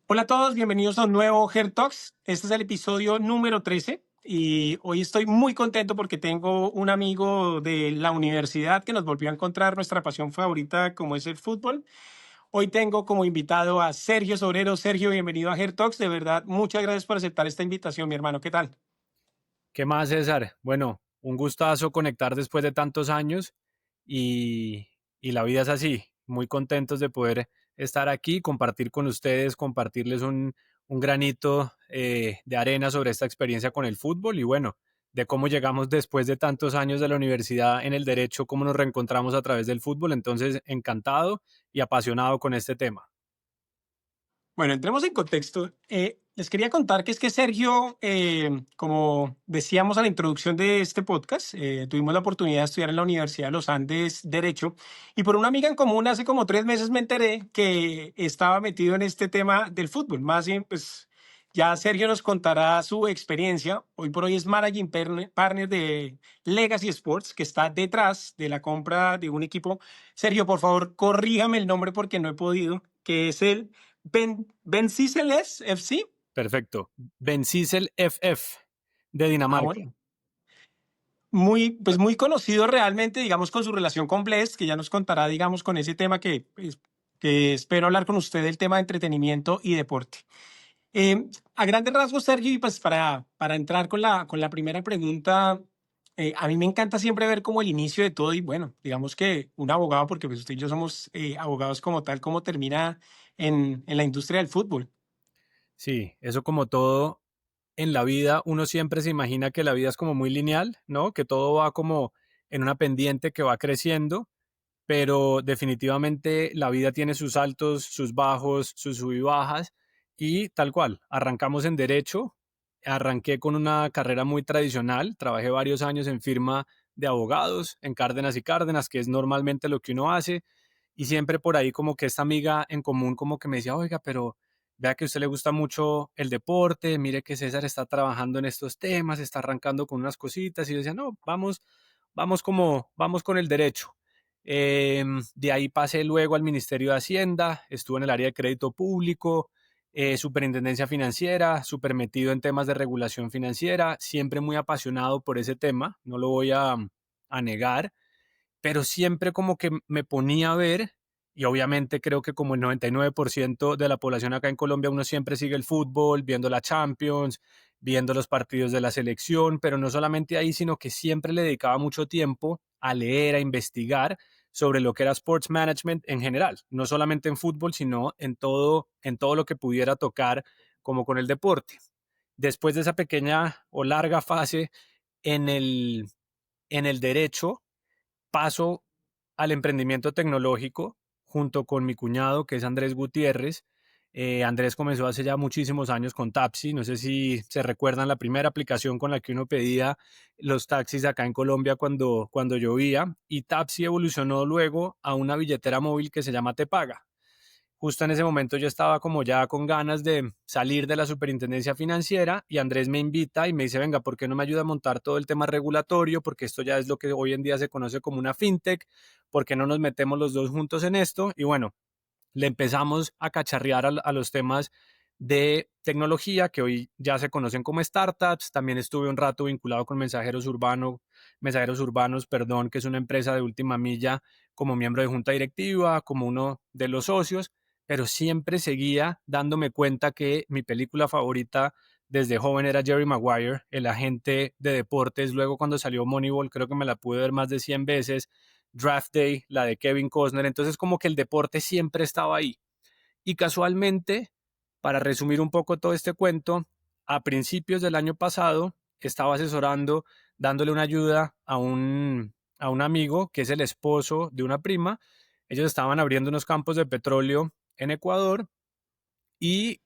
Hola a todos, bienvenidos a un nuevo Hair Talks. Este es el episodio número 13 y hoy estoy muy contento porque tengo un amigo de la universidad que nos volvió a encontrar nuestra pasión favorita como es el fútbol. Hoy tengo como invitado a Sergio Sobrero. Sergio, bienvenido a Hair Talks. De verdad, muchas gracias por aceptar esta invitación, mi hermano. ¿Qué tal? ¿Qué más, César? Bueno, un gustazo conectar después de tantos años y la vida es así. Muy contentos de poder estar aquí, compartir con ustedes, compartirles un granito de arena sobre esta experiencia con el fútbol y bueno, de cómo llegamos después de tantos años de la universidad en el derecho, cómo nos reencontramos a través del fútbol. Entonces, encantado y apasionado con este tema. Bueno, entremos en contexto. Les quería contar que es que Sergio, como decíamos a la introducción de este podcast, tuvimos la oportunidad de estudiar en la Universidad de los Andes Derecho y por una amiga en común hace como 3 meses me enteré que estaba metido en este tema del fútbol. Más bien, pues ya Sergio nos contará su experiencia. Hoy por hoy es Managing Partner de Legacy Sports, que está detrás de la compra de un equipo. Sergio, por favor, corríjame el nombre porque no he podido, que es el Ben Ciseles FC. Perfecto. Bencisel FF de Ah, Dinamarca. bueno. Muy, pues muy conocido realmente, digamos, con su relación con Bless, que ya nos contará, digamos, con ese tema que espero hablar con usted del tema de entretenimiento y deporte. A grandes rasgos, Sergio, y pues para entrar con la primera pregunta, a mí me encanta siempre ver como el inicio de todo y bueno, digamos que un abogado, porque pues usted y yo somos abogados como tal, cómo termina en la industria del fútbol. Sí, eso como todo en la vida, uno siempre se imagina que la vida es como muy lineal, ¿no? Que todo va como en una pendiente que va creciendo, pero definitivamente la vida tiene sus altos, sus bajos, sus sub y bajas y tal cual. Arrancamos en derecho, arranqué con una carrera muy tradicional, trabajé varios años en firma de abogados, en Cárdenas y Cárdenas, que es normalmente lo que uno hace, y siempre por ahí como que esta amiga en común como que me decía, oiga, pero vea que a usted le gusta mucho el deporte, mire que César está trabajando en estos temas, está arrancando con unas cositas, y yo decía, no, vamos con el derecho. De ahí pasé luego al Ministerio de Hacienda, estuve en el área de crédito público, superintendencia financiera, súper metido en temas de regulación financiera, siempre muy apasionado por ese tema, no lo voy a negar, pero siempre como que me ponía a ver, y obviamente creo que como el 99% de la población acá en Colombia, uno siempre sigue el fútbol, viendo la Champions, viendo los partidos de la selección, pero no solamente ahí, sino que siempre le dedicaba mucho tiempo a leer, a investigar sobre lo que era sports management en general, no solamente en fútbol, sino en todo lo que pudiera tocar como con el deporte. Después de esa pequeña o larga fase en en el derecho, paso al emprendimiento tecnológico junto con mi cuñado, que es Andrés Gutiérrez. Andrés comenzó hace ya muchísimos años con Tapsi. No sé si se recuerdan la primera aplicación con la que uno pedía los taxis acá en Colombia cuando llovía. Y Tapsi evolucionó luego a una billetera móvil que se llama Te Paga. Justo en ese momento yo estaba como ya con ganas de salir de la superintendencia financiera y Andrés me invita y me dice, venga, ¿por qué no me ayuda a montar todo el tema regulatorio? Porque esto ya es lo que hoy en día se conoce como una fintech, ¿por qué no nos metemos los dos juntos en esto? Y bueno, le empezamos a cacharrear a los temas de tecnología que hoy ya se conocen como startups. También estuve un rato vinculado con Mensajeros Urbanos, perdón, que es una empresa de última milla como miembro de junta directiva, como uno de los socios, pero siempre seguía dándome cuenta que mi película favorita desde joven era Jerry Maguire, el agente de deportes. Luego cuando salió Moneyball creo que me la pude ver más de 100 veces. Draft Day, la de Kevin Costner. Entonces como que el deporte siempre estaba ahí. Y casualmente, para resumir un poco todo este cuento, a principios del año pasado estaba asesorando, dándole una ayuda a un amigo que es el esposo de una prima. Ellos estaban abriendo unos campos de petróleo en Ecuador y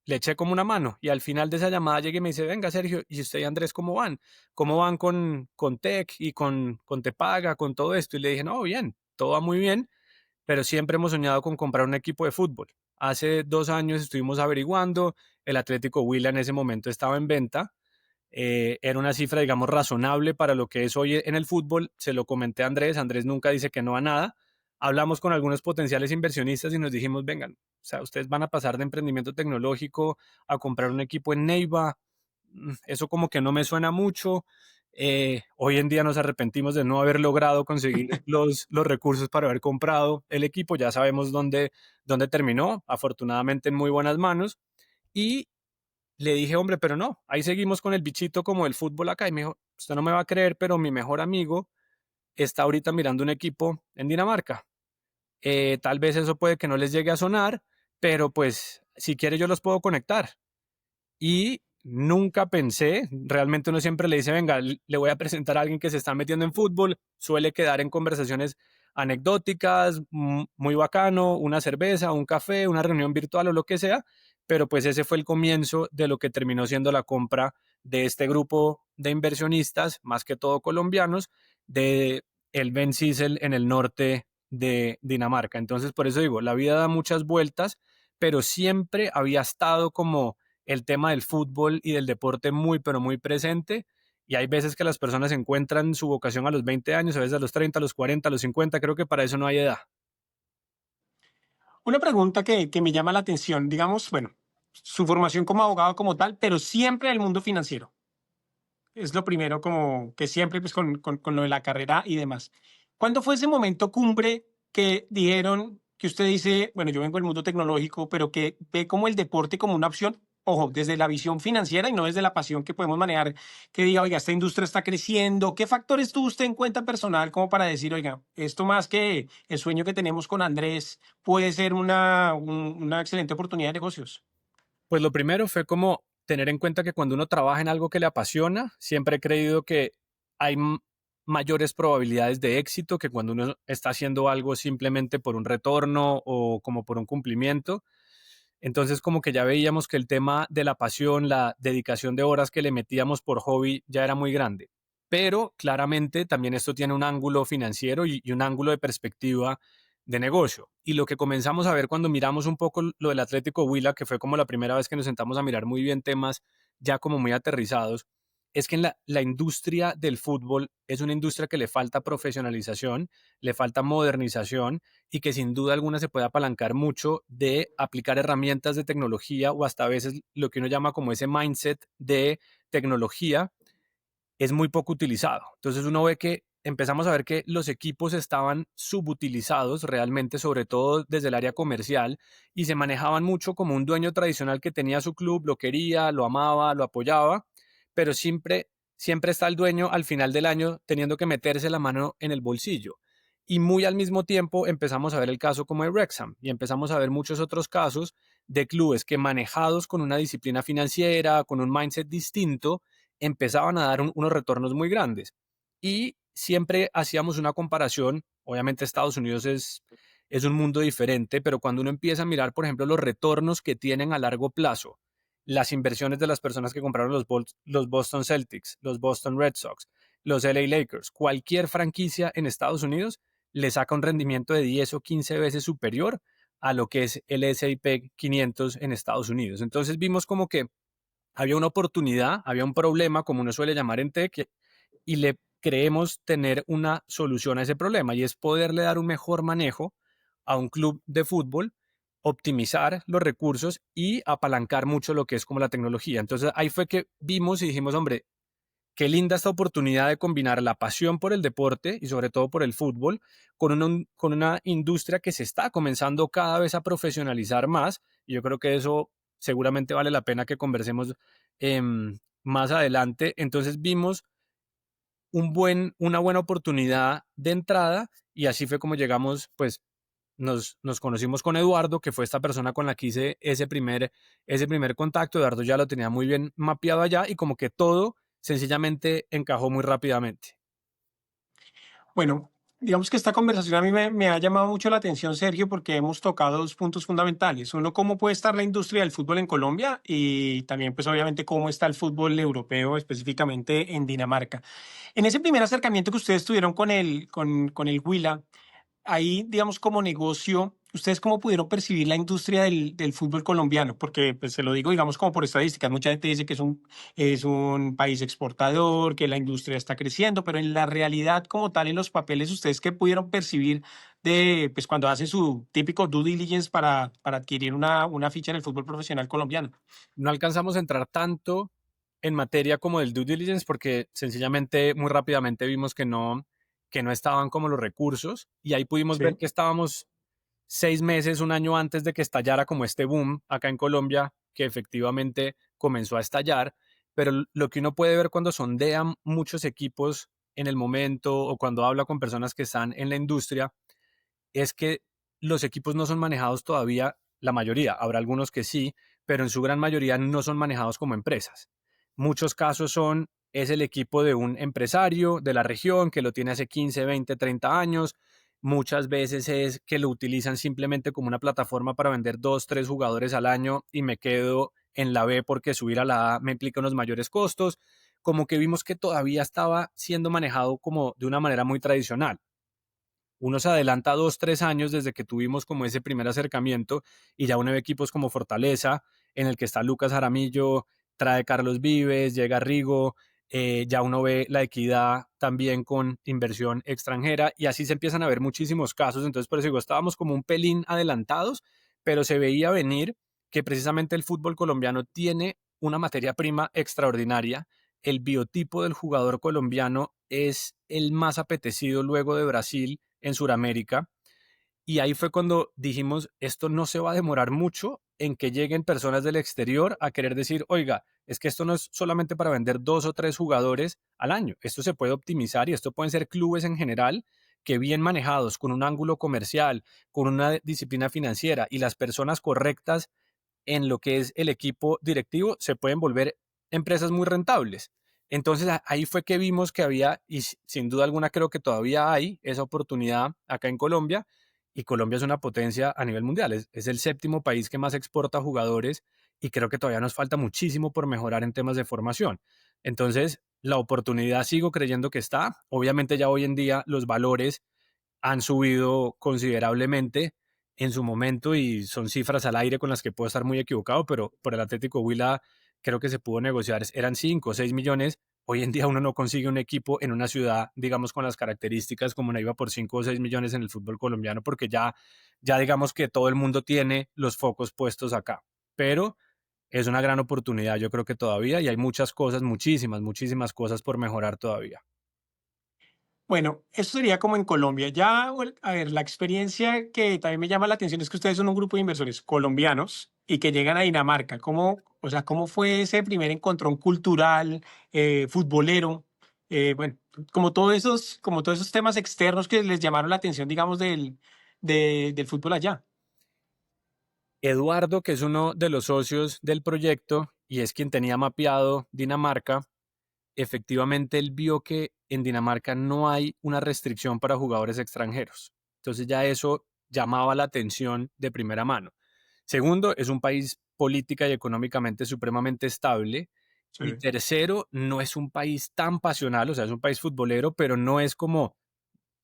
le eché como una mano. Y al final de esa llamada llegué y me dice, venga Sergio, ¿y usted y Andrés cómo van? ¿Cómo van con Tech y con Te Paga, con todo esto? Y le dije, no, bien, todo va muy bien, pero siempre hemos soñado con comprar un equipo de fútbol. Hace 2 años estuvimos averiguando, el Atlético Huila en ese momento estaba en venta, era una cifra, digamos, razonable para lo que es hoy en el fútbol. Se lo comenté a Andrés, Andrés nunca dice que no a nada, hablamos con algunos potenciales inversionistas y nos dijimos, vengan, o sea, ustedes van a pasar de emprendimiento tecnológico a comprar un equipo en Neiva, eso como que no me suena mucho. Hoy en día nos arrepentimos de no haber logrado conseguir los recursos para haber comprado el equipo, ya sabemos dónde terminó, afortunadamente en muy buenas manos. Y le dije, hombre, pero no, ahí seguimos con el bichito como el fútbol acá. Y me dijo, usted no me va a creer, pero mi mejor amigo está ahorita mirando un equipo en Dinamarca. Tal vez eso puede que no les llegue a sonar, pero pues si quiere yo los puedo conectar. Y nunca pensé, realmente uno siempre le dice, venga, le voy a presentar a alguien que se está metiendo en fútbol, suele quedar en conversaciones anecdóticas, muy bacano, una cerveza, un café, una reunión virtual o lo que sea, pero pues ese fue el comienzo de lo que terminó siendo la compra de este grupo de inversionistas, más que todo colombianos, de el Ben Cecil en el norte de Dinamarca. Entonces, por eso digo, la vida da muchas vueltas, pero siempre había estado como el tema del fútbol y del deporte muy, pero muy presente. Y hay veces que las personas encuentran su vocación a los 20 años, a veces a los 30, a los 40, a los 50. Creo que para eso no hay edad. Una pregunta que me llama la atención, digamos, bueno, su formación como abogado como tal, pero siempre en el mundo financiero. Es lo primero como que siempre pues con lo de la carrera y demás. ¿Cuándo fue ese momento cumbre que dijeron que usted dice, bueno, yo vengo del mundo tecnológico, pero que ve como el deporte como una opción? Ojo, desde la visión financiera y no desde la pasión que podemos manejar, que diga, oiga, esta industria está creciendo. ¿Qué factores tuvo usted en cuenta personal como para decir, oiga, esto más que el sueño que tenemos con Andrés puede ser una excelente oportunidad de negocios? Pues lo primero fue como tener en cuenta que cuando uno trabaja en algo que le apasiona, siempre he creído que hay mayores probabilidades de éxito que cuando uno está haciendo algo simplemente por un retorno o como por un cumplimiento. Entonces como que ya veíamos que el tema de la pasión, la dedicación de horas que le metíamos por hobby ya era muy grande. Pero claramente también esto tiene un ángulo financiero y un ángulo de perspectiva de negocio. Y lo que comenzamos a ver cuando miramos un poco lo del Atlético Huila, que fue como la primera vez que nos sentamos a mirar muy bien temas ya como muy aterrizados, es que en la industria del fútbol es una industria que le falta profesionalización, le falta modernización y que sin duda alguna se puede apalancar mucho de aplicar herramientas de tecnología o hasta a veces lo que uno llama como ese mindset de tecnología es muy poco utilizado. Entonces uno ve que empezamos a ver que los equipos estaban subutilizados realmente, sobre todo desde el área comercial, y se manejaban mucho como un dueño tradicional que tenía su club, lo quería, lo amaba, lo apoyaba, pero siempre está el dueño al final del año teniendo que meterse la mano en el bolsillo. Y muy al mismo tiempo empezamos a ver el caso como el Wrexham y empezamos a ver muchos otros casos de clubes que manejados con una disciplina financiera, con un mindset distinto, empezaban a dar unos retornos muy grandes. Y siempre hacíamos una comparación, obviamente Estados Unidos es un mundo diferente, pero cuando uno empieza a mirar, por ejemplo, los retornos que tienen a largo plazo, las inversiones de las personas que compraron los Boston Celtics, los Boston Red Sox, los LA Lakers, cualquier franquicia en Estados Unidos le saca un rendimiento de 10 o 15 veces superior a lo que es el S&P 500 en Estados Unidos. Entonces vimos como que había una oportunidad, había un problema, como uno suele llamar en tech, y le creemos tener una solución a ese problema, y es poderle dar un mejor manejo a un club de fútbol, optimizar los recursos y apalancar mucho lo que es como la tecnología. Entonces ahí fue que vimos y dijimos, hombre, qué linda esta oportunidad de combinar la pasión por el deporte y sobre todo por el fútbol con una industria que se está comenzando cada vez a profesionalizar más. Y yo creo que eso seguramente vale la pena que conversemos más adelante. Entonces vimos una buena oportunidad de entrada y así fue como llegamos, pues nos conocimos con Eduardo, que fue esta persona con la que hice ese primer contacto. Eduardo ya lo tenía muy bien mapeado allá y como que todo sencillamente encajó muy rápidamente. Bueno, digamos que esta conversación a mí me ha llamado mucho la atención, Sergio, porque hemos tocado dos puntos fundamentales. Uno, cómo puede estar la industria del fútbol en Colombia y también, pues obviamente, cómo está el fútbol europeo, específicamente en Dinamarca. En ese primer acercamiento que ustedes tuvieron con el Huila, ahí, digamos, como negocio, ¿ustedes cómo pudieron percibir la industria del fútbol colombiano? Porque, pues, se lo digo, digamos, como por estadísticas. Mucha gente dice que es un país exportador, que la industria está creciendo, pero en la realidad como tal, en los papeles, ¿ustedes qué pudieron percibir de, pues cuando hace su típico due diligence para adquirir una ficha en el fútbol profesional colombiano. No alcanzamos a entrar tanto en materia como del due diligence porque sencillamente muy rápidamente vimos que no estaban como los recursos y ahí pudimos ver Sí. que estábamos 6 meses, un año antes de que estallara como este boom acá en Colombia, que efectivamente comenzó a estallar, pero lo que uno puede ver cuando sondean muchos equipos en el momento o cuando habla con personas que están en la industria es que los equipos no son manejados todavía, la mayoría, habrá algunos que sí, pero en su gran mayoría no son manejados como empresas. Muchos casos es el equipo de un empresario de la región que lo tiene hace 15, 20, 30 años. Muchas veces es que lo utilizan simplemente como una plataforma para vender 2, 3 jugadores al año y me quedo en la B porque subir a la A me implica unos mayores costos. Como que vimos que todavía estaba siendo manejado como de una manera muy tradicional. Uno se adelanta 2, 3 años desde que tuvimos como ese primer acercamiento y ya uno ve equipos como Fortaleza, en el que está Lucas Jaramillo, trae Carlos Vives, llega Rigo, ya uno ve la Equidad también con inversión extranjera y así se empiezan a ver muchísimos casos. Entonces, por eso digo, estábamos como un pelín adelantados, pero se veía venir que precisamente el fútbol colombiano tiene una materia prima extraordinaria. El biotipo del jugador colombiano es el más apetecido luego de Brasil en Sudamérica. Y ahí fue cuando dijimos, esto no se va a demorar mucho en que lleguen personas del exterior a querer decir, oiga, es que esto no es solamente para vender 2 o 3 jugadores al año, esto se puede optimizar y esto pueden ser clubes en general que bien manejados, con un ángulo comercial, con una disciplina financiera y las personas correctas en lo que es el equipo directivo, se pueden volver empresas muy rentables. Entonces ahí fue que vimos que había, y sin duda alguna creo que todavía hay esa oportunidad acá en Colombia, y Colombia es una potencia a nivel mundial, es el séptimo país que más exporta jugadores y creo que todavía nos falta muchísimo por mejorar en temas de formación. Entonces, la oportunidad sigo creyendo que está. Obviamente ya hoy en día los valores han subido considerablemente en su momento y son cifras al aire con las que puedo estar muy equivocado, pero por el Atlético Huila creo que se pudo negociar, eran 5 o 6 millones. Hoy en día uno no consigue un equipo en una ciudad, digamos, con las características como Neiva por 5 o 6 millones en el fútbol colombiano, porque ya digamos que todo el mundo tiene los focos puestos acá. Pero es una gran oportunidad, yo creo que todavía, y hay muchas cosas, muchísimas, muchísimas cosas por mejorar todavía. Bueno, eso sería como en Colombia. Ya, a ver, la experiencia que también me llama la atención es que ustedes son un grupo de inversores colombianos y que llegan a Dinamarca. ¿Cómo, o sea, cómo fue ese primer encontrón cultural, futbolero? Bueno, como todos esos temas externos que les llamaron la atención, digamos, del fútbol allá. Eduardo, que es uno de los socios del proyecto y es quien tenía mapeado Dinamarca, efectivamente él vio que en Dinamarca no hay una restricción para jugadores extranjeros. Entonces ya eso llamaba la atención de primera mano. Segundo, es un país política y económicamente supremamente estable. Sí. Y tercero, no es un país tan pasional, o sea, es un país futbolero, pero no es como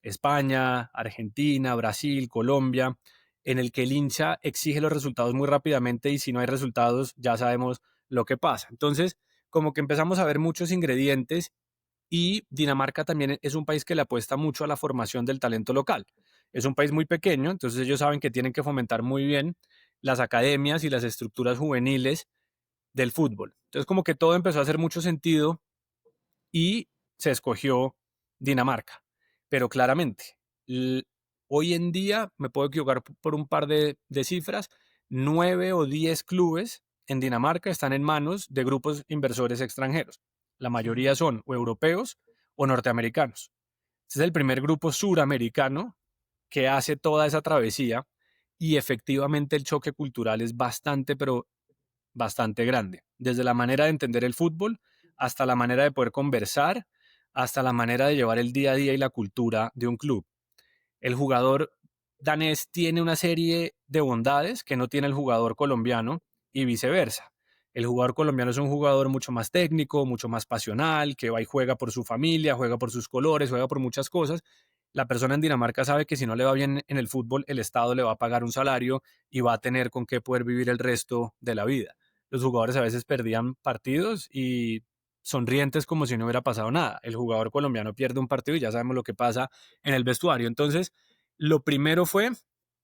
España, Argentina, Brasil, Colombia, en el que el hincha exige los resultados muy rápidamente y si no hay resultados ya sabemos lo que pasa. Entonces, como que empezamos a ver muchos ingredientes y Dinamarca también es un país que le apuesta mucho a la formación del talento local. Es un país muy pequeño, entonces ellos saben que tienen que fomentar muy bien las academias y las estructuras juveniles del fútbol. Entonces, como que todo empezó a hacer mucho sentido y se escogió Dinamarca. Pero claramente, hoy en día, me puedo equivocar por un par de cifras, 9 o 10 clubes en Dinamarca están en manos de grupos inversores extranjeros. La Sí. mayoría son o europeos o norteamericanos. Este es el primer grupo suramericano que hace toda esa travesía y efectivamente el choque cultural es bastante, pero bastante grande. Desde la manera de entender el fútbol hasta la manera de poder conversar, hasta la manera de llevar el día a día y la cultura de un club. El jugador danés tiene una serie de bondades que no tiene el jugador colombiano y viceversa. El jugador colombiano es un jugador mucho más técnico, mucho más pasional, que va y juega por su familia, juega por sus colores, juega por muchas cosas. La persona en Dinamarca sabe que si no le va bien en el fútbol, el Estado le va a pagar un salario y va a tener con qué poder vivir el resto de la vida. Los jugadores a veces perdían partidos y sonrientes como si no hubiera pasado nada. El jugador colombiano pierde un partido y ya sabemos lo que pasa en el vestuario. Entonces, Lo primero fue,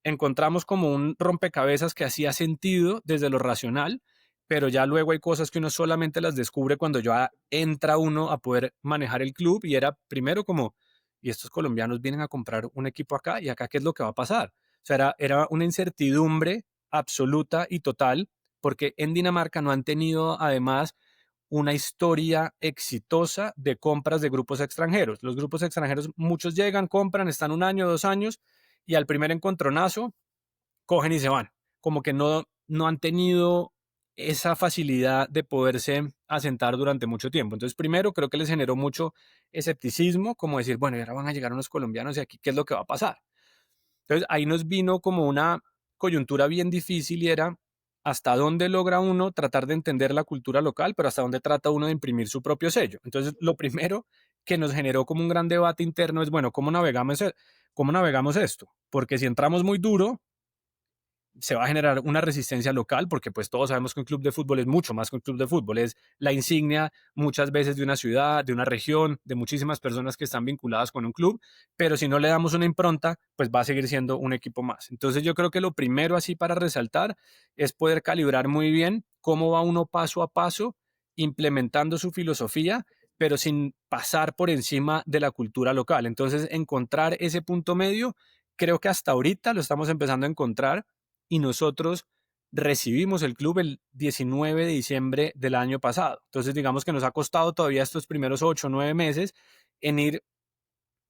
encontramos como un rompecabezas que hacía sentido desde lo racional, pero ya luego hay cosas que uno solamente las descubre cuando ya entra uno a poder manejar el club y era primero como, y estos colombianos vienen a comprar un equipo acá y acá qué es lo que va a pasar. O sea, era una incertidumbre absoluta y total porque en Dinamarca no han tenido además una historia exitosa de compras de grupos extranjeros. Los grupos extranjeros, muchos llegan, compran, están un año, 2 años, y al primer encontronazo cogen y se van. Como que no han tenido esa facilidad de poderse asentar durante mucho tiempo. Entonces, primero, creo que les generó mucho escepticismo, como decir, bueno, y ahora van a llegar unos colombianos y aquí, ¿qué es lo que va a pasar? Entonces ahí nos vino como una coyuntura bien difícil y era hasta dónde logra uno tratar de entender la cultura local, pero hasta dónde trata uno de imprimir su propio sello. Entonces lo primero que nos generó como un gran debate interno es, bueno, cómo navegamos esto? Porque si entramos muy duro, se va a generar una resistencia local, porque pues todos sabemos que un club de fútbol es mucho más que un club de fútbol, es la insignia muchas veces de una ciudad, de una región, de muchísimas personas que están vinculadas con un club, pero si no le damos una impronta, pues va a seguir siendo un equipo más. Entonces yo creo que lo primero así para resaltar es poder calibrar muy bien cómo va uno paso a paso implementando su filosofía, pero sin pasar por encima de la cultura local. Entonces encontrar ese punto medio, creo que hasta ahorita lo estamos empezando a encontrar y nosotros recibimos el club el 19 de diciembre del año pasado. Entonces, digamos que nos ha costado todavía estos primeros 8 o 9 meses en ir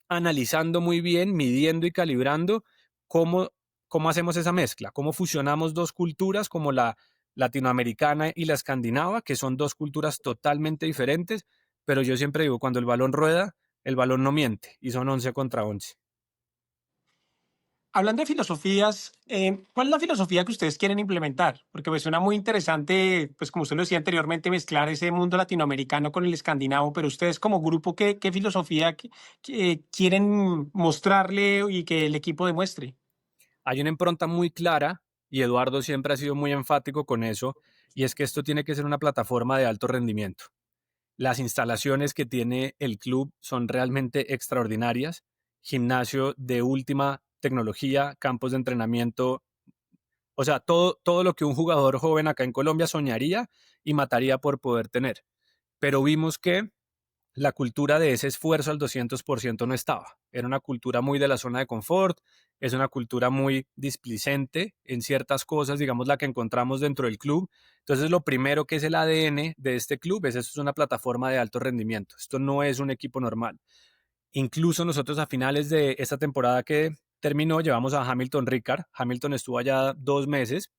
analizando muy bien, midiendo y calibrando cómo, cómo hacemos esa mezcla, cómo fusionamos dos culturas como la latinoamericana y la escandinava, que son dos culturas totalmente diferentes, pero yo siempre digo, cuando el balón rueda, el balón no miente y son 11 contra 11. Hablando de filosofías, ¿cuál es la filosofía que ustedes quieren implementar? Porque me suena muy interesante, pues como usted lo decía anteriormente, mezclar ese mundo latinoamericano con el escandinavo, pero ustedes como grupo, ¿qué filosofía quieren mostrarle y que el equipo demuestre? Hay una impronta muy clara y Eduardo siempre ha sido muy enfático con eso, y es que esto tiene que ser una plataforma de alto rendimiento. Las instalaciones que tiene el club son realmente extraordinarias, gimnasio de última tecnología, campos de entrenamiento, o sea, todo lo que un jugador joven acá en Colombia soñaría y mataría por poder tener. Pero vimos que la cultura de ese esfuerzo al 200% no estaba. Era una cultura muy de la zona de confort, es una cultura muy displicente en ciertas cosas, digamos la que encontramos dentro del club. Entonces, lo primero que es el ADN de este club es esto es una plataforma de alto rendimiento. Esto no es un equipo normal. Incluso nosotros a finales de esta temporada que terminó, llevamos a Hamilton Ricard. Hamilton estuvo allá 2 meses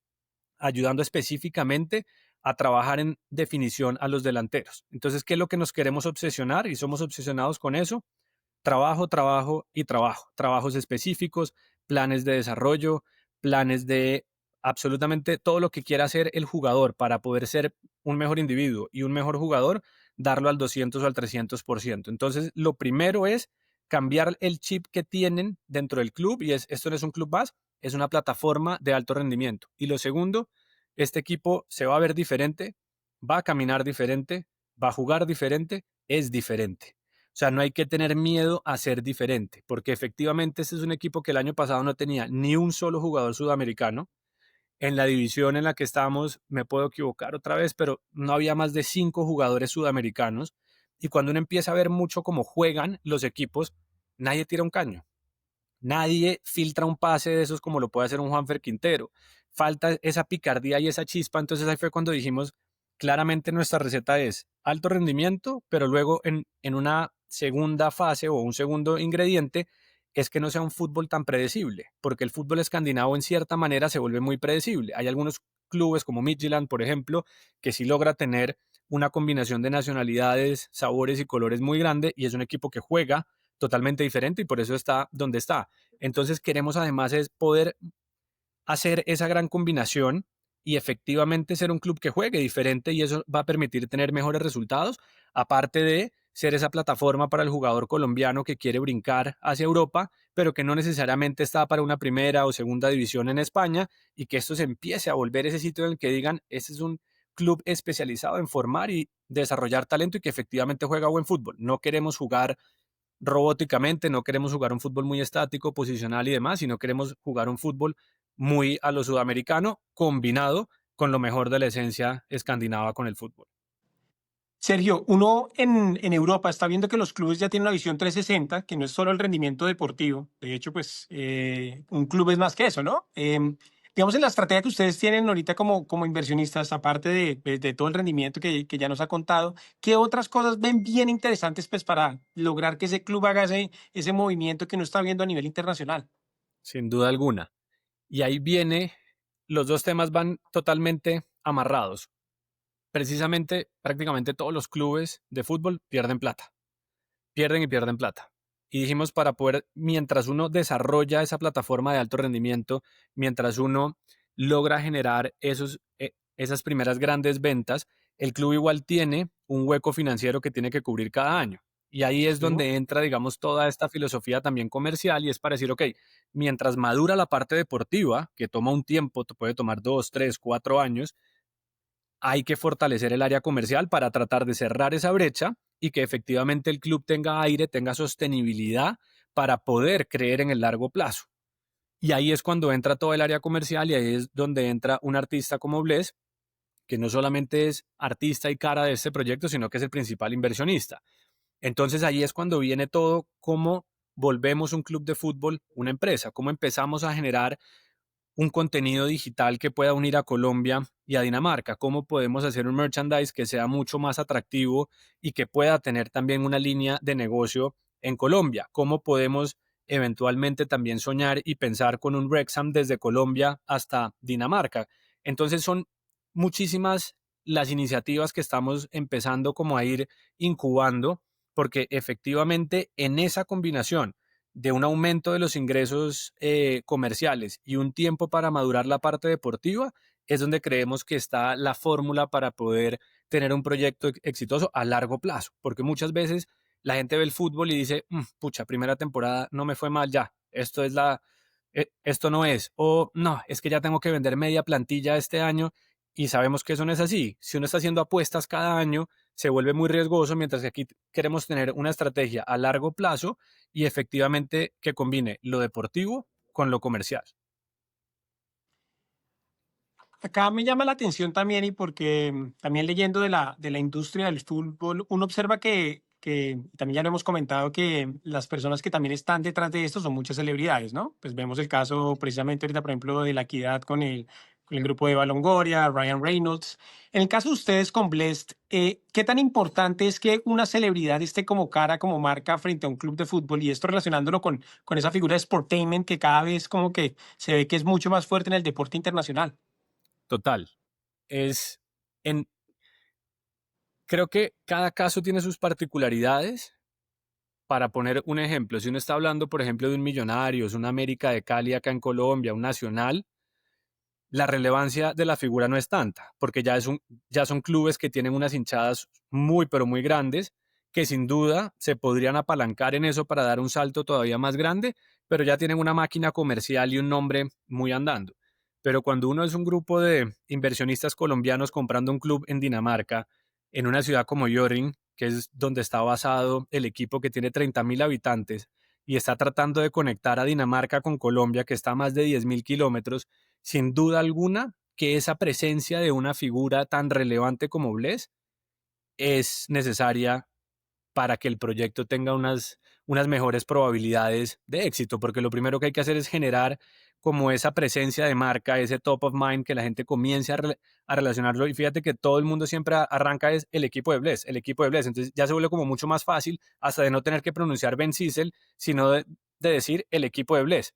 ayudando específicamente a trabajar en definición a los delanteros. Entonces, ¿qué es lo que nos queremos obsesionar? Y somos obsesionados con eso. Trabajo, trabajo y trabajo. Trabajos específicos, planes de desarrollo, planes de absolutamente todo lo que quiera hacer el jugador para poder ser un mejor individuo y un mejor jugador, darlo al 200 o al 300%. Entonces, lo primero es cambiar el chip que tienen dentro del club y esto no es un club más, es una plataforma de alto rendimiento. Y lo segundo, este equipo se va a ver diferente, va a caminar diferente, va a jugar diferente, es diferente. O sea, no hay que tener miedo a ser diferente, porque efectivamente este es un equipo que el año pasado no tenía ni un solo jugador sudamericano. En la división en la que estamos, me puedo equivocar otra vez, pero no había más de 5 jugadores sudamericanos. Y cuando uno empieza a ver mucho cómo juegan los equipos, nadie tira un caño. Nadie filtra un pase de esos como lo puede hacer un Juanfer Quintero. Falta esa picardía y esa chispa. Entonces ahí fue cuando dijimos, claramente nuestra receta es alto rendimiento, pero luego en una segunda fase o un segundo ingrediente es que no sea un fútbol tan predecible, porque el fútbol escandinavo en cierta manera se vuelve muy predecible. Hay algunos clubes como Midtjylland, por ejemplo, que sí logra tener una combinación de nacionalidades, sabores y colores muy grande y es un equipo que juega totalmente diferente y por eso está donde está. Entonces queremos además es poder hacer esa gran combinación y efectivamente ser un club que juegue diferente y eso va a permitir tener mejores resultados, aparte de ser esa plataforma para el jugador colombiano que quiere brincar hacia Europa, pero que no necesariamente está para una primera o segunda división en España y que esto se empiece a volver ese sitio en el que digan, este es un club especializado en formar y desarrollar talento y que efectivamente juega buen fútbol. No queremos jugar robóticamente, no queremos jugar un fútbol muy estático, posicional y demás, sino queremos jugar un fútbol muy a lo sudamericano, combinado con lo mejor de la esencia escandinava con el fútbol. Sergio, uno en Europa está viendo que los clubes ya tienen una visión 360, que no es solo el rendimiento deportivo. De hecho, pues un club es más que eso, ¿no? Digamos, en la estrategia que ustedes tienen ahorita como inversionistas, aparte de todo el rendimiento que ya nos ha contado, ¿qué otras cosas ven bien interesantes pues, para lograr que ese club haga ese movimiento que uno está viendo a nivel internacional? Sin duda alguna. Y ahí viene, los dos temas van totalmente amarrados. Precisamente, prácticamente todos los clubes de fútbol pierden plata, pierden y pierden plata. Y dijimos para poder, mientras uno desarrolla esa plataforma de alto rendimiento, mientras uno logra generar esas primeras grandes ventas, el club igual tiene un hueco financiero que tiene que cubrir cada año. Y ahí es Sí. donde entra, digamos, toda esta filosofía también comercial y es para decir, ok, mientras madura la parte deportiva, que toma un tiempo, te puede tomar 2, 3, 4 años, hay que fortalecer el área comercial para tratar de cerrar esa brecha y que efectivamente el club tenga aire, tenga sostenibilidad para poder creer en el largo plazo. Y ahí es cuando entra todo el área comercial y ahí es donde entra un artista como Bless, que no solamente es artista y cara de este proyecto, sino que es el principal inversionista. Entonces ahí es cuando viene todo, cómo volvemos un club de fútbol una empresa, cómo empezamos a generar un contenido digital que pueda unir a Colombia y a Dinamarca, cómo podemos hacer un merchandise que sea mucho más atractivo y que pueda tener también una línea de negocio en Colombia, cómo podemos eventualmente también soñar y pensar con un Wrexham desde Colombia hasta Dinamarca. Entonces son muchísimas las iniciativas que estamos empezando como a ir incubando, porque efectivamente en esa combinación de un aumento de los ingresos comerciales y un tiempo para madurar la parte deportiva, es donde creemos que está la fórmula para poder tener un proyecto exitoso a largo plazo, porque muchas veces la gente ve el fútbol y dice, pucha, primera temporada no me fue mal ya, esto no es, o no, es que ya tengo que vender media plantilla este año y sabemos que eso no es así. Si uno está haciendo apuestas cada año, se vuelve muy riesgoso, mientras que aquí queremos tener una estrategia a largo plazo y efectivamente que combine lo deportivo con lo comercial. Acá me llama la atención también y porque también leyendo de la industria del fútbol, uno observa que también ya lo hemos comentado que las personas que también están detrás de esto son muchas celebridades, ¿no? Pues vemos el caso precisamente ahorita, por ejemplo, de la Equidad con el grupo de Eva Longoria, Ryan Reynolds. En el caso de ustedes con Blessed, ¿qué tan importante es que una celebridad esté como cara, como marca frente a un club de fútbol? Y esto relacionándolo con esa figura de sportainment que cada vez como que se ve que es mucho más fuerte en el deporte internacional. Total. Es en, creo que cada caso tiene sus particularidades. Para poner un ejemplo, si uno está hablando, por ejemplo, de un millonario, es un América de Cali acá en Colombia, un Nacional, la relevancia de la figura no es tanta, porque ya son clubes que tienen unas hinchadas muy, pero muy grandes, que sin duda se podrían apalancar en eso para dar un salto todavía más grande, pero ya tienen una máquina comercial y un nombre muy andando. Pero cuando uno es un grupo de inversionistas colombianos comprando un club en Dinamarca, en una ciudad como Göring, que es donde está basado el equipo que tiene 30.000 habitantes, y está tratando de conectar a Dinamarca con Colombia, que está a más de 10.000 kilómetros, sin duda alguna que esa presencia de una figura tan relevante como Bless es necesaria para que el proyecto tenga unas mejores probabilidades de éxito, porque lo primero que hay que hacer es generar como esa presencia de marca, ese top of mind, que la gente comience a relacionarlo. Y fíjate que todo el mundo siempre arranca es el equipo de Bless, el equipo de Bless. Entonces ya se vuelve como mucho más fácil hasta de no tener que pronunciar Ben Sissel, sino de decir el equipo de Bless.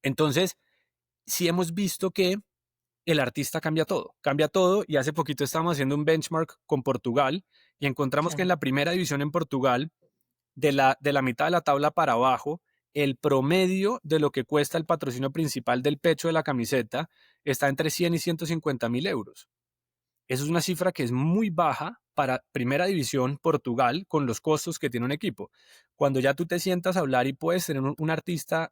Entonces, sí hemos visto que el artista cambia todo y hace poquito estábamos haciendo un benchmark con Portugal y encontramos que en la primera división en Portugal, de la mitad de la tabla para abajo, el promedio de lo que cuesta el patrocinio principal del pecho de la camiseta está entre 100 y 150.000 euros. Eso es una cifra que es muy baja para primera división Portugal con los costos que tiene un equipo. Cuando ya tú te sientas a hablar y puedes tener un artista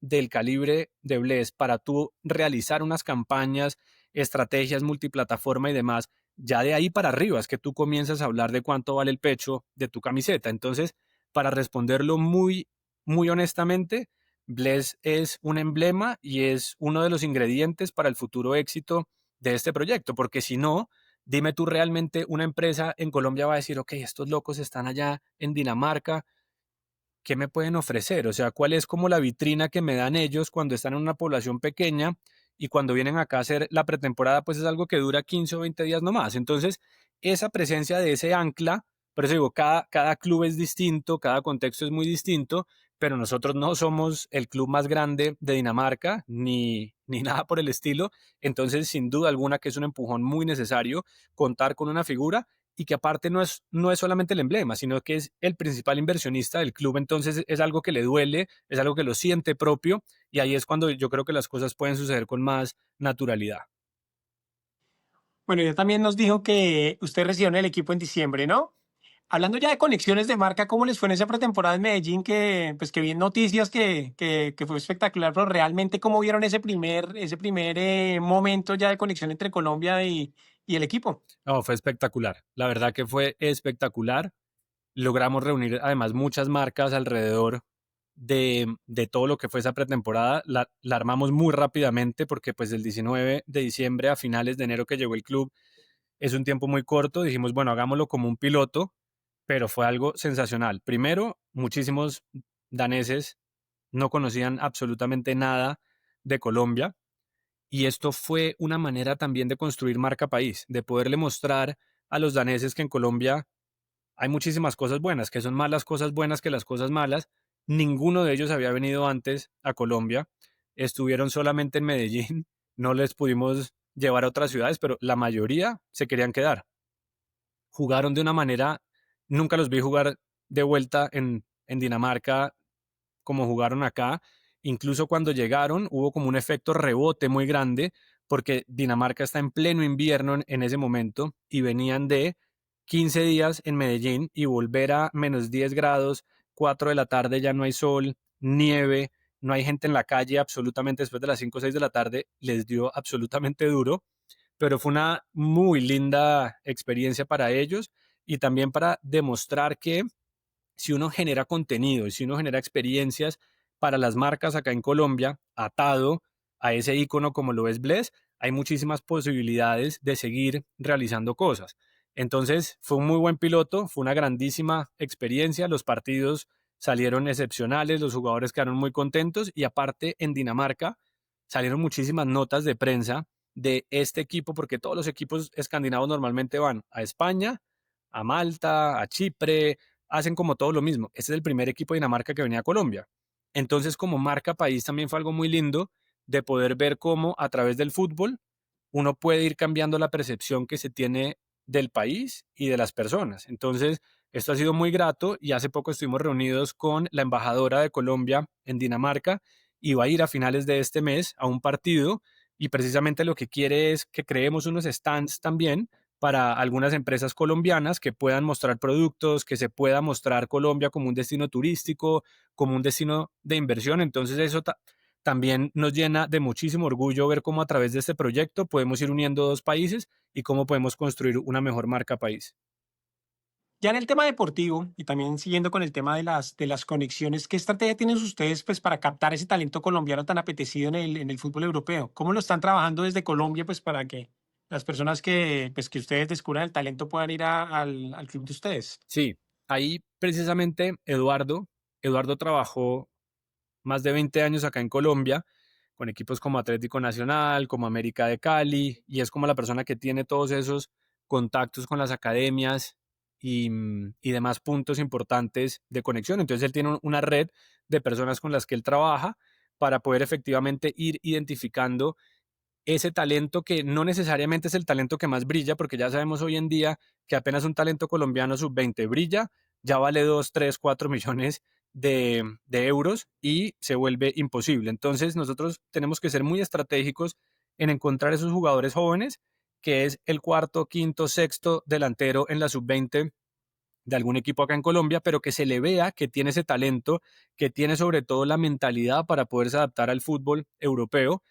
del calibre de Bless para tú realizar unas campañas, estrategias multiplataforma y demás, ya de ahí para arriba es que tú comienzas a hablar de cuánto vale el pecho de tu camiseta. Entonces, para responderlo muy, muy honestamente, Bless es un emblema y es uno de los ingredientes para el futuro éxito de este proyecto, porque si no, dime tú realmente una empresa en Colombia va a decir, ok, estos locos están allá en Dinamarca, ¿qué me pueden ofrecer? O sea, ¿cuál es como la vitrina que me dan ellos cuando están en una población pequeña y cuando vienen acá a hacer la pretemporada, pues es algo que dura 15 o 20 días nomás? Entonces, esa presencia de ese ancla, por eso digo, cada club es distinto, cada contexto es muy distinto, pero nosotros no somos el club más grande de Dinamarca, ni nada por el estilo. Entonces, sin duda alguna que es un empujón muy necesario contar con una figura y que aparte no es solamente el emblema, sino que es el principal inversionista del club, entonces es algo que le duele, es algo que lo siente propio, y ahí es cuando yo creo que las cosas pueden suceder con más naturalidad. Bueno, ya también nos dijo que usted recibió en el equipo en diciembre, ¿no? Hablando ya de conexiones de marca, ¿cómo les fue en esa pretemporada en Medellín? Pues que vi en noticias que fue espectacular, pero realmente ¿cómo vieron ese primer momento ya de conexión entre Colombia y el equipo? No, fue espectacular, la verdad que fue espectacular. Logramos reunir además muchas marcas alrededor de todo lo que fue esa pretemporada. La armamos muy rápidamente porque pues del 19 de diciembre a finales de enero que llegó el club es un tiempo muy corto. Dijimos, bueno, hagámoslo como un piloto, pero fue algo sensacional. Primero, muchísimos daneses no conocían absolutamente nada de Colombia y esto fue una manera también de construir marca país, de poderle mostrar a los daneses que en Colombia hay muchísimas cosas buenas, que son más las cosas buenas que las cosas malas. Ninguno de ellos había venido antes a Colombia, estuvieron solamente en Medellín, no les pudimos llevar a otras ciudades, pero la mayoría se querían quedar. Jugaron de una manera, nunca los vi jugar de vuelta en Dinamarca como jugaron acá. Incluso cuando llegaron hubo como un efecto rebote muy grande porque Dinamarca está en pleno invierno en ese momento y venían de 15 días en Medellín y volver a -10 grados, 4 de la tarde ya no hay sol, nieve, no hay gente en la calle absolutamente después de las 5 o 6 de la tarde, les dio absolutamente duro, pero fue una muy linda experiencia para ellos y también para demostrar que si uno genera contenido y si uno genera experiencias para las marcas acá en Colombia, atado a ese icono como lo es Bless, hay muchísimas posibilidades de seguir realizando cosas. Entonces, fue un muy buen piloto, fue una grandísima experiencia, los partidos salieron excepcionales, los jugadores quedaron muy contentos y aparte en Dinamarca salieron muchísimas notas de prensa de este equipo, porque todos los equipos escandinavos normalmente van a España, a Malta, a Chipre, hacen como todo lo mismo. Este es el primer equipo de Dinamarca que venía a Colombia. Entonces, como marca país, también fue algo muy lindo de poder ver cómo a través del fútbol uno puede ir cambiando la percepción que se tiene del país y de las personas. Entonces, esto ha sido muy grato y hace poco estuvimos reunidos con la embajadora de Colombia en Dinamarca y va a ir a finales de este mes a un partido y precisamente lo que quiere es que creemos unos stands también para algunas empresas colombianas que puedan mostrar productos, que se pueda mostrar Colombia como un destino turístico, como un destino de inversión. Entonces eso también nos llena de muchísimo orgullo ver cómo a través de este proyecto podemos ir uniendo dos países y cómo podemos construir una mejor marca país. Ya en el tema deportivo y también siguiendo con el tema de las conexiones, ¿qué estrategia tienen ustedes pues para captar ese talento colombiano tan apetecido en el fútbol europeo? ¿Cómo lo están trabajando desde Colombia pues para que las personas que ustedes descubran el talento puedan ir al club de ustedes? Sí, ahí precisamente Eduardo trabajó más de 20 años acá en Colombia, con equipos como Atlético Nacional, como América de Cali, y es como la persona que tiene todos esos contactos con las academias y demás puntos importantes de conexión. Entonces él tiene una red de personas con las que él trabaja para poder efectivamente ir identificando ese talento que no necesariamente es el talento que más brilla, porque ya sabemos hoy en día que apenas un talento colombiano sub-20 brilla, ya vale 2 3 4 millones de euros y se vuelve imposible. Entonces nosotros tenemos que ser muy estratégicos en encontrar esos jugadores jóvenes, que es el cuarto, quinto, sexto delantero en la sub-20 de algún equipo acá en Colombia, pero que se le vea que tiene ese talento, que tiene sobre todo la mentalidad para poderse adaptar al fútbol europeo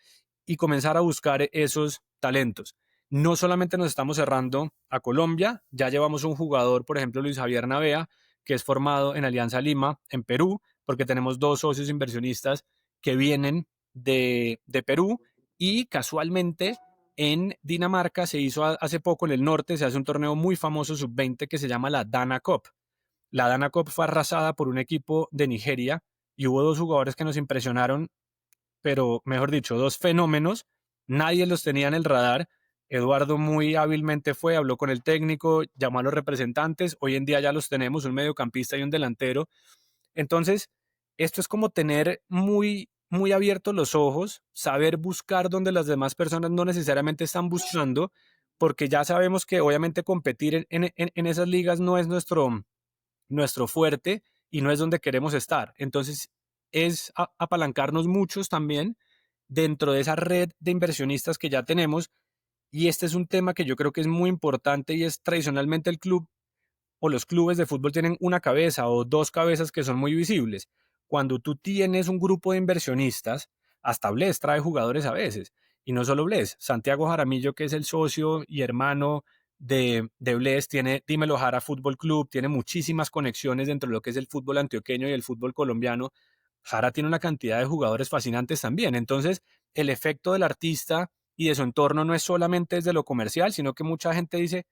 y comenzar a buscar esos talentos. No solamente nos estamos cerrando a Colombia, ya llevamos un jugador, por ejemplo, Luis Javier Navea, que es formado en Alianza Lima, en Perú, porque tenemos dos socios inversionistas que vienen de Perú y casualmente en Dinamarca se hizo hace poco en el norte, se hace un torneo muy famoso sub-20 que se llama la Dana Cup. La Dana Cup fue arrasada por un equipo de Nigeria y hubo dos jugadores que nos impresionaron, pero mejor dicho, dos fenómenos, nadie los tenía en el radar. Eduardo muy hábilmente fue, habló con el técnico, llamó a los representantes, hoy en día ya los tenemos, un mediocampista y un delantero. Entonces, esto es como tener muy abiertos los ojos, saber buscar donde las demás personas no necesariamente están buscando, porque ya sabemos que obviamente competir en esas ligas no es nuestro fuerte y no es donde queremos estar. Entonces, es apalancarnos muchos también dentro de esa red de inversionistas que ya tenemos. Y este es un tema que yo creo que es muy importante y es tradicionalmente el club o los clubes de fútbol tienen una cabeza o dos cabezas que son muy visibles. Cuando tú tienes un grupo de inversionistas, hasta Bless trae jugadores a veces. Y no solo Bless, Santiago Jaramillo, que es el socio y hermano de Bless, tiene Dímelo Jara Fútbol Club, tiene muchísimas conexiones dentro de lo que es el fútbol antioqueño y el fútbol colombiano. Jara tiene una cantidad de jugadores fascinantes también. Entonces, el efecto del artista y de su entorno no es solamente desde lo comercial, sino que mucha gente dice,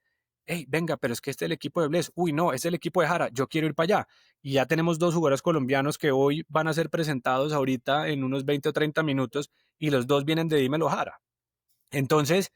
hey, venga, pero es que este es el equipo de Bless, uy, no, es el equipo de Jara, yo quiero ir para allá. Y ya tenemos dos jugadores colombianos que hoy van a ser presentados ahorita en unos 20 o 30 minutos y los dos vienen de Dímelo Jara. Entonces,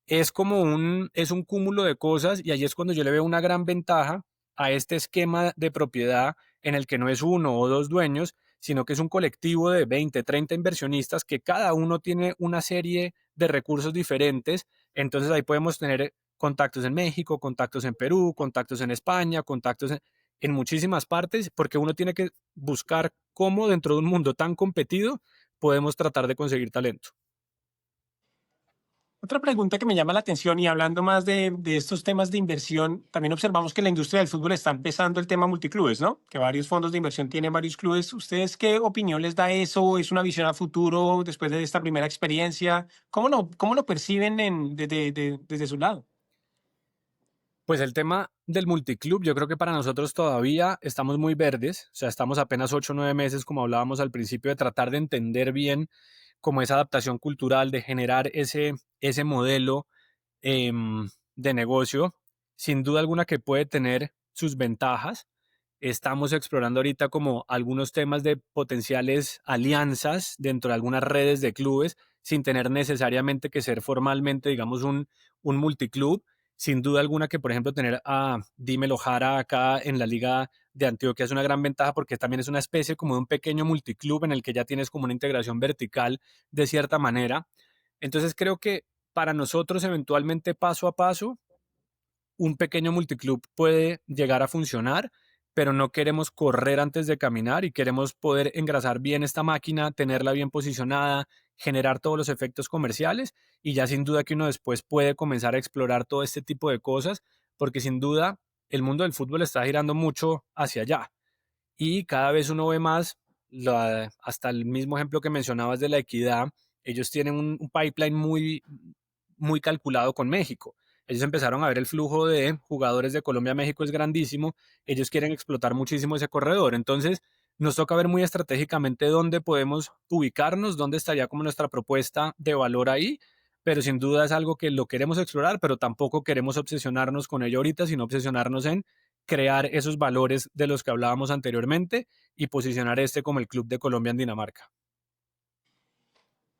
es un cúmulo de cosas y ahí es cuando yo le veo una gran ventaja a este esquema de propiedad en el que no es uno o dos dueños, sino que es un colectivo de 20, 30 inversionistas que cada uno tiene una serie de recursos diferentes. Entonces ahí podemos tener contactos en México, contactos en Perú, contactos en España, contactos en muchísimas partes, porque uno tiene que buscar cómo dentro de un mundo tan competido podemos tratar de conseguir talento. Otra pregunta que me llama la atención y hablando más de estos temas de inversión, también observamos que la industria del fútbol está empezando el tema multiclubes, ¿no? Que varios fondos de inversión tienen varios clubes. ¿Ustedes qué opinión les da eso? ¿Es una visión a futuro después de esta primera experiencia? Cómo lo perciben desde su lado? Pues el tema del multiclub, yo creo que para nosotros todavía estamos muy verdes, o sea, estamos apenas 8 o 9 meses, como hablábamos al principio, de tratar de entender bien cómo esa adaptación cultural, de generar ese modelo de negocio, sin duda alguna que puede tener sus ventajas. Estamos explorando ahorita como algunos temas de potenciales alianzas dentro de algunas redes de clubes, sin tener necesariamente que ser formalmente, digamos, un multiclub. Sin duda alguna que, por ejemplo, tener a Dímelo Jara acá en la Liga de Antioquia es una gran ventaja porque también es una especie como de un pequeño multiclub en el que ya tienes como una integración vertical de cierta manera. Entonces creo que para nosotros eventualmente paso a paso un pequeño multiclub puede llegar a funcionar, pero no queremos correr antes de caminar y queremos poder engrasar bien esta máquina, tenerla bien posicionada, generar todos los efectos comerciales y ya sin duda que uno después puede comenzar a explorar todo este tipo de cosas, porque sin duda el mundo del fútbol está girando mucho hacia allá y cada vez uno ve más, hasta el mismo ejemplo que mencionabas de la equidad, ellos tienen un pipeline muy calculado con México. Ellos empezaron a ver el flujo de jugadores de Colombia a México es grandísimo, ellos quieren explotar muchísimo ese corredor, entonces nos toca ver muy estratégicamente dónde podemos ubicarnos, dónde estaría como nuestra propuesta de valor ahí, pero sin duda es algo que lo queremos explorar, pero tampoco queremos obsesionarnos con ello ahorita, sino obsesionarnos en crear esos valores de los que hablábamos anteriormente y posicionar este como el Club de Colombia en Dinamarca.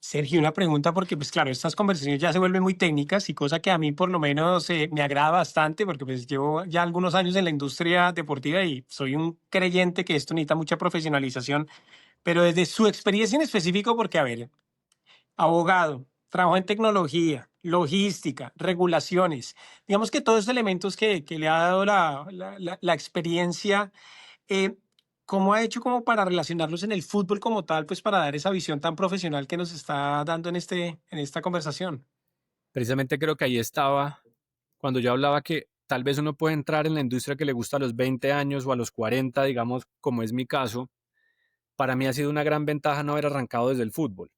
Sergio, una pregunta porque, pues claro, estas conversaciones ya se vuelven muy técnicas y cosa que a mí por lo menos me agrada bastante porque pues llevo ya algunos años en la industria deportiva y soy un creyente que esto necesita mucha profesionalización, pero desde su experiencia en específico, porque a ver, abogado, trabajo en tecnología, logística, regulaciones, digamos que todos estos elementos que le ha dado la experiencia eh, ¿cómo ha hecho como para relacionarlos en el fútbol como tal, pues para dar esa visión tan profesional que nos está dando en esta conversación? Precisamente creo que ahí estaba cuando yo hablaba que tal vez uno puede entrar en la industria que le gusta a los 20 años o a los 40, digamos, como es mi caso. Para mí ha sido una gran ventaja no haber arrancado desde el fútbol.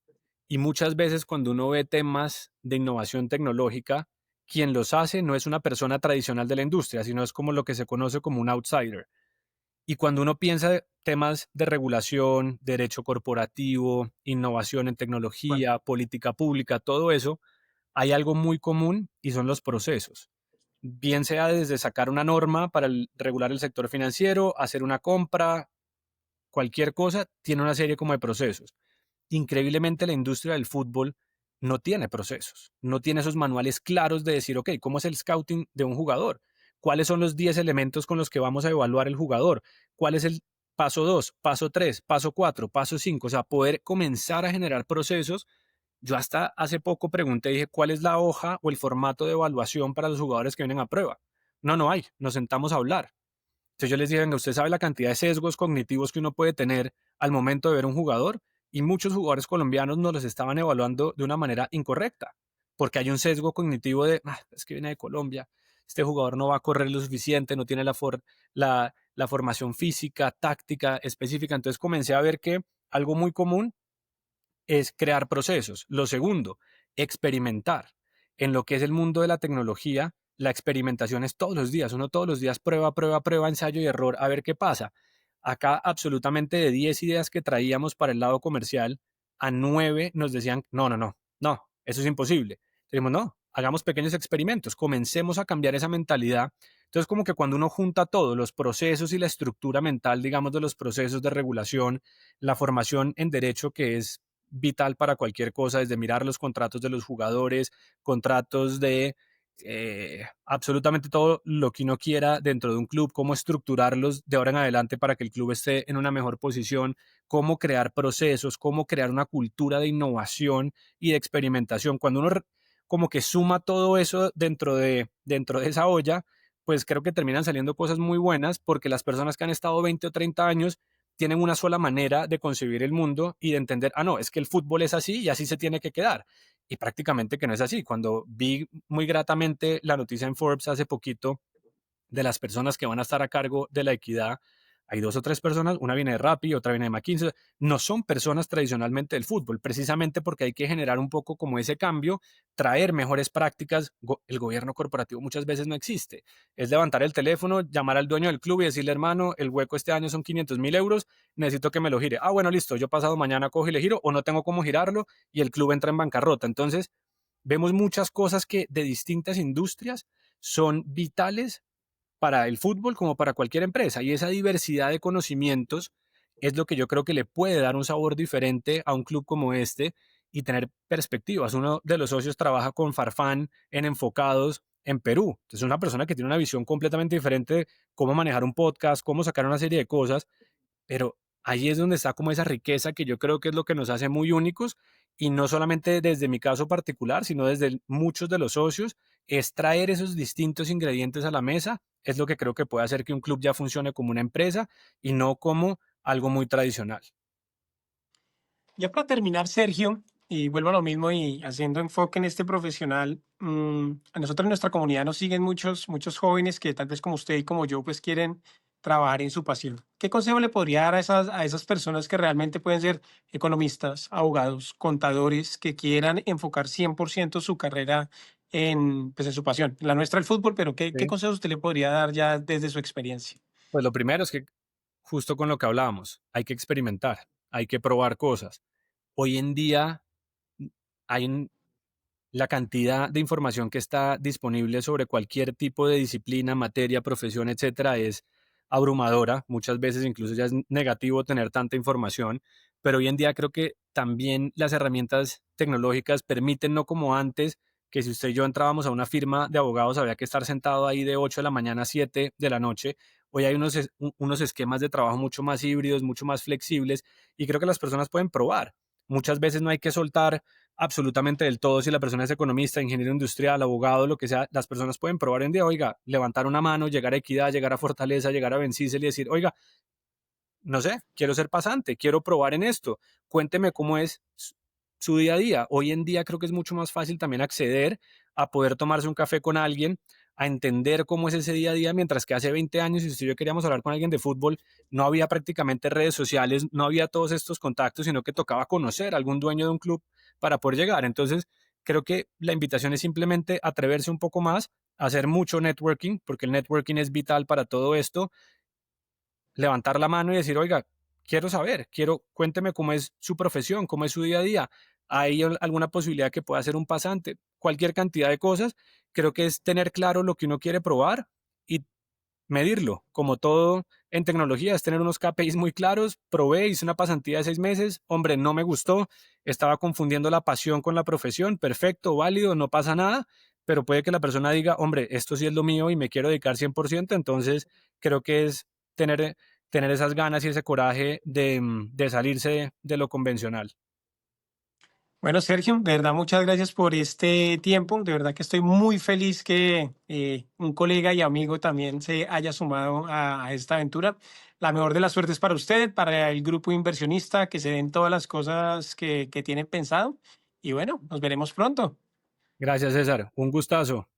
Y muchas veces cuando uno ve temas de innovación tecnológica, quien los hace no es una persona tradicional de la industria, sino es como lo que se conoce como un outsider. Y cuando uno piensa de temas de regulación, derecho corporativo, innovación en Bueno, tecnología, política pública, todo eso, hay algo muy común y son los procesos. Bien sea desde sacar una norma para regular el sector financiero, hacer una compra, cualquier cosa, tiene una serie como de procesos. Increíblemente la industria del fútbol no tiene procesos, no tiene esos manuales claros de decir, ok, ¿cómo es el scouting de un jugador? ¿Cuáles son los 10 elementos con los que vamos a evaluar el jugador? ¿Cuál es el paso 2, paso 3, paso 4, paso 5? O sea, poder comenzar a generar procesos. Yo hasta hace poco pregunté, dije, ¿cuál es la hoja o el formato de evaluación para los jugadores que vienen a prueba? No, no hay, nos sentamos a hablar. Entonces yo les dije, venga, usted sabe la cantidad de sesgos cognitivos que uno puede tener al momento de ver un jugador, y muchos jugadores colombianos nos los estaban evaluando de una manera incorrecta, porque hay un sesgo cognitivo de, es que viene de Colombia, este jugador no va a correr lo suficiente, no tiene la formación física, táctica específica. Entonces comencé a ver que algo muy común es crear procesos. Lo segundo, experimentar. En lo que es el mundo de la tecnología, la experimentación es todos los días. Uno todos los días prueba, prueba, prueba, ensayo y error, a ver qué pasa. Acá absolutamente de 10 ideas que traíamos para el lado comercial, a 9 nos decían, no, no, no, no, eso es imposible. Dijimos, no, hagamos pequeños experimentos, comencemos a cambiar esa mentalidad. Entonces, como que cuando uno junta todo, los procesos y la estructura mental, digamos, de los procesos de regulación, la formación en derecho, que es vital para cualquier cosa, desde mirar los contratos de los jugadores, contratos de absolutamente todo lo que uno quiera dentro de un club, cómo estructurarlos de ahora en adelante para que el club esté en una mejor posición, cómo crear procesos, cómo crear una cultura de innovación y de experimentación. Cuando uno como que suma todo eso dentro de esa olla, pues creo que terminan saliendo cosas muy buenas, porque las personas que han estado 20 o 30 años tienen una sola manera de concebir el mundo y de entender, no, es que el fútbol es así y así se tiene que quedar. Y prácticamente que no es así. Cuando vi muy gratamente la noticia en Forbes hace poquito de las personas que van a estar a cargo de la equidad, hay dos o tres personas, una viene de Rappi, otra viene de McKinsey, no son personas tradicionalmente del fútbol, precisamente porque hay que generar un poco como ese cambio, traer mejores prácticas. El gobierno corporativo muchas veces no existe. Es levantar el teléfono, llamar al dueño del club y decirle, hermano, el hueco este año son 500.000 euros, necesito que me lo gire. Ah, bueno, listo, yo pasado mañana cojo y le giro, o no tengo cómo girarlo y el club entra en bancarrota. Entonces, vemos muchas cosas que de distintas industrias son vitales para el fútbol como para cualquier empresa. Y esa diversidad de conocimientos es lo que yo creo que le puede dar un sabor diferente a un club como este y tener perspectivas. Uno de los socios trabaja con Farfán en Enfocados en Perú. Entonces, es una persona que tiene una visión completamente diferente de cómo manejar un podcast, cómo sacar una serie de cosas, pero ahí es donde está como esa riqueza que yo creo que es lo que nos hace muy únicos, y no solamente desde mi caso particular, sino desde muchos de los socios, es traer esos distintos ingredientes a la mesa, es lo que creo que puede hacer que un club ya funcione como una empresa y no como algo muy tradicional. ya para terminar, Sergio, y vuelvo a lo mismo y haciendo enfoque en este profesional, a nosotros en nuestra comunidad nos siguen muchos jóvenes que tal vez como usted y como yo, pues quieren trabajar en su pasión. ¿Qué consejo le podría dar a esas personas que realmente pueden ser economistas, abogados, contadores, que quieran enfocar 100% su carrera pues en su pasión? La nuestra, el fútbol, pero ¿qué Sí. consejos usted le podría dar ya desde su experiencia? Pues lo primero es que, justo con lo que hablábamos, hay que experimentar, hay que probar cosas. Hoy en día hay la cantidad de información que está disponible sobre cualquier tipo de disciplina, materia, profesión, etcétera, es abrumadora. Muchas veces incluso ya es negativo tener tanta información, pero hoy en día creo que también las herramientas tecnológicas permiten, no como antes, que si usted y yo entrábamos a una firma de abogados había que estar sentado ahí de 8 de la mañana a 7 de la noche. Hoy hay unos esquemas de trabajo mucho más híbridos, mucho más flexibles, y creo que las personas pueden probar. Muchas veces no hay que soltar absolutamente del todo. Si la persona es economista, ingeniero industrial, abogado, lo que sea, las personas pueden probar en día, oiga, levantar una mano, llegar a Equidad, llegar a Fortaleza, llegar a Bencícel y decir, oiga, no sé, quiero ser pasante, quiero probar en esto, cuénteme cómo es su día a día. Hoy en día creo que es mucho más fácil también acceder a poder tomarse un café con alguien, a entender cómo es ese día a día, mientras que hace 20 años, si usted y yo queríamos hablar con alguien de fútbol, no había prácticamente redes sociales, no había todos estos contactos, sino que tocaba conocer a algún dueño de un club para poder llegar. Entonces, creo que la invitación es simplemente atreverse un poco más, hacer mucho networking, porque el networking es vital para todo esto. levantar la mano y decir, oiga, quiero saber, cuénteme cómo es su profesión, cómo es su día a día. ¿Hay alguna posibilidad que pueda ser un pasante? Cualquier cantidad de cosas. Creo que es tener claro lo que uno quiere probar y medirlo. Como todo en tecnología, es tener unos KPIs muy claros. Probé, hice una pasantía de 6 meses. Hombre, no me gustó. Estaba confundiendo la pasión con la profesión. Perfecto, válido, no pasa nada. Pero puede que la persona diga, hombre, esto sí es lo mío y me quiero dedicar 100%. Entonces, creo que es tener, tener esas ganas y ese coraje de salirse de lo convencional. Bueno, Sergio, de verdad, muchas gracias por este tiempo. De verdad que estoy muy feliz que un colega y amigo también se haya sumado a esta aventura. La mejor de las suertes para usted, para el grupo inversionista, que se den todas las cosas que tienen pensado. Y bueno, nos veremos pronto. Gracias, César. Un gustazo.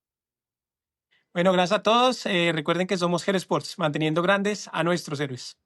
Bueno, gracias a todos. Recuerden que somos Ger Sports, manteniendo grandes a nuestros héroes.